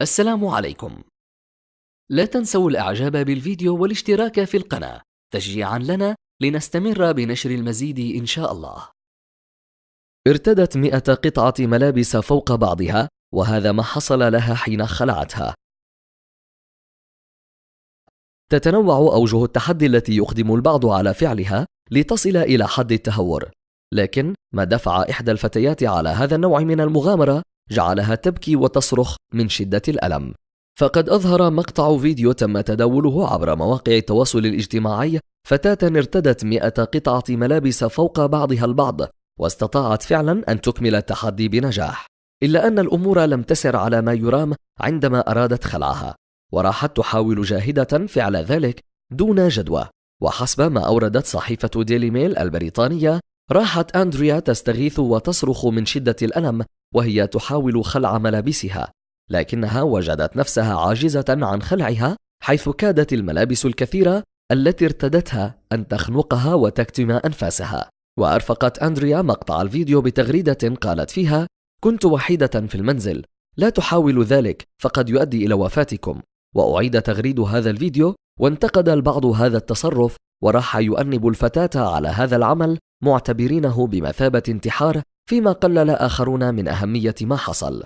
السلام عليكم. لا تنسوا الإعجاب بالفيديو والاشتراك في القناة تشجيعا لنا لنستمر بنشر المزيد إن شاء الله. ارتدت 100 قطعة ملابس فوق بعضها، وهذا ما حصل لها حين خلعتها. تتنوع أوجه التحدي التي يقدم البعض على فعلها لتصل إلى حد التهور، لكن ما دفع إحدى الفتيات على هذا النوع من المغامرة جعلها تبكي وتصرخ من شدة الألم. فقد أظهر مقطع فيديو تم تداوله عبر مواقع التواصل الاجتماعي فتاة ارتدت 100 قطعة ملابس فوق بعضها البعض، واستطاعت فعلا أن تكمل التحدي بنجاح، إلا أن الأمور لم تسر على ما يرام عندما أرادت خلعها، وراحت تحاول جاهدة فعل ذلك دون جدوى. وحسب ما أوردت صحيفة ديلي ميل البريطانية، راحت أندريا تستغيث وتصرخ من شدة الألم وهي تحاول خلع ملابسها، لكنها وجدت نفسها عاجزة عن خلعها، حيث كادت الملابس الكثيرة التي ارتدتها أن تخنقها وتكتم أنفاسها. وأرفقت أندريا مقطع الفيديو بتغريدة قالت فيها: كنت وحيدة في المنزل، لا تحاولوا ذلك فقد يؤدي إلى وفاتكم. وأعيد تغريد هذا الفيديو، وانتقد البعض هذا التصرف، وراح يؤنب الفتاة على هذا العمل معتبرينه بمثابة انتحار، فيما قلل آخرون من أهمية ما حصل.